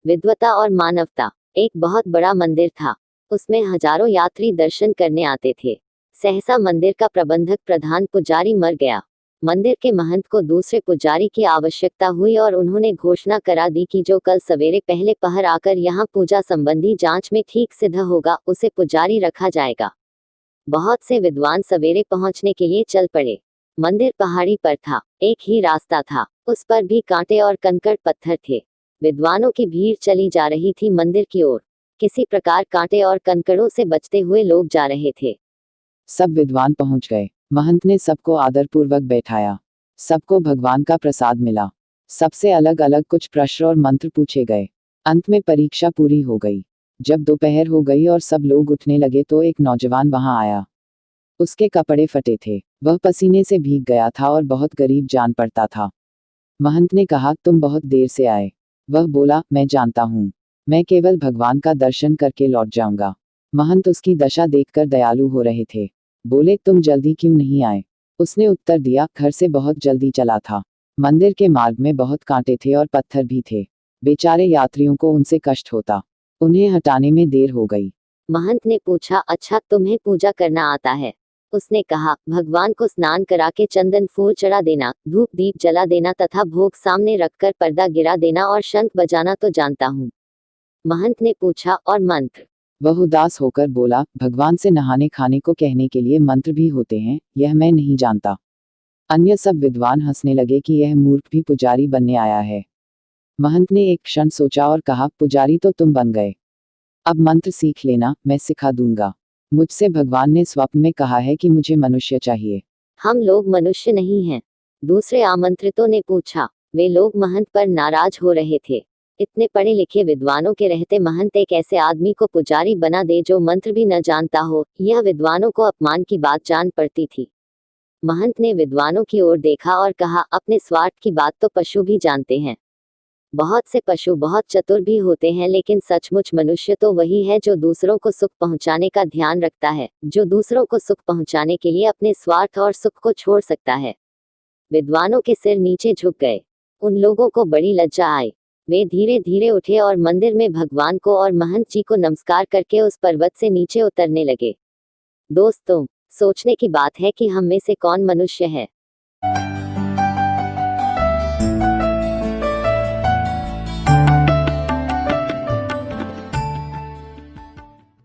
विद्वता और मानवता। एक बहुत बड़ा मंदिर था। उसमें हजारों यात्री दर्शन करने आते थे। सहसा मंदिर का प्रबंधक प्रधान पुजारी मर गया। मंदिर के महंत को दूसरे पुजारी की आवश्यकता हुई और उन्होंने घोषणा करा दी कि जो कल सवेरे पहले पहर आकर यहाँ पूजा संबंधी जांच में ठीक सिद्ध होगा उसे पुजारी रखा जाएगा। बहुत से विद्वान सवेरे पहुंचने के लिए चल पड़े। मंदिर पहाड़ी पर था। एक ही रास्ता था, उस पर भी कांटे और कंकड़ पत्थर थे। विद्वानों की भीड़ चली जा रही थी मंदिर की ओर। किसी प्रकार कांटे और कंकड़ों से बचते हुए लोग जा रहे थे। सब विद्वान पहुंच गए। महंत ने सबको आदरपूर्वक बैठाया। सबको भगवान का प्रसाद मिला। सबसे अलग अलग कुछ प्रश्न और मंत्र पूछे गए। अंत में परीक्षा पूरी हो गई। जब दोपहर हो गई और सब लोग उठने लगे तो एक नौजवान वहां आया। उसके कपड़े फटे थे। वह पसीने से भीग गया था और बहुत गरीब जान पड़ता था। महंत ने कहा, तुम बहुत देर से आए। वह बोला, मैं जानता हूँ। मैं केवल भगवान का दर्शन करके लौट जाऊंगा। महंत उसकी दशा देखकर दयालु हो रहे थे। बोले, तुम जल्दी क्यों नहीं आए? उसने उत्तर दिया, घर से बहुत जल्दी चला था। मंदिर के मार्ग में बहुत कांटे थे और पत्थर भी थे। बेचारे यात्रियों को उनसे कष्ट होता। उन्हें हटाने में देर हो गई। महंत ने पूछा, अच्छा तुम्हें पूजा करना आता है? उसने कहा, भगवान को स्नान करा के चंदन फूल चढ़ा देना, धूप दीप जला देना तथा भोग सामने रखकर पर्दा गिरा देना और शंख बजाना तो जानता हूँ। महंत ने पूछा, और मंत्र? वह उदास होकर बोला, भगवान से नहाने खाने को कहने के लिए मंत्र भी होते हैं, यह मैं नहीं जानता। अन्य सब विद्वान हंसने लगे कि यह मूर्ख भी पुजारी बनने आया है। महंत ने एक क्षण सोचा और कहा, पुजारी तो तुम बन गए। अब मंत्र सीख लेना, मैं सिखा दूंगा। मुझसे भगवान ने स्वप्न में कहा है कि मुझे मनुष्य चाहिए। हम लोग मनुष्य नहीं हैं, दूसरे आमंत्रितों ने पूछा। वे लोग महंत पर नाराज हो रहे थे। इतने पढ़े लिखे विद्वानों के रहते महंत एक ऐसे आदमी को पुजारी बना दे जो मंत्र भी न जानता हो, यह विद्वानों को अपमान की बात जान पड़ती थी। महंत ने विद्वानों की ओर देखा और कहा, अपने स्वार्थ की बात तो पशु भी जानते हैं। बहुत से पशु बहुत चतुर भी होते हैं, लेकिन सचमुच मनुष्य तो वही है जो दूसरों को सुख पहुंचाने का ध्यान रखता है, जो दूसरों को सुख पहुंचाने के लिए अपने स्वार्थ और सुख को छोड़ सकता है। विद्वानों के सिर नीचे झुक गए। उन लोगों को बड़ी लज्जा आई। वे धीरे धीरे उठे और मंदिर में भगवान को और महंत जी को नमस्कार करके उस पर्वत से नीचे उतरने लगे। दोस्तों, सोचने की बात है कि हम में से कौन मनुष्य है।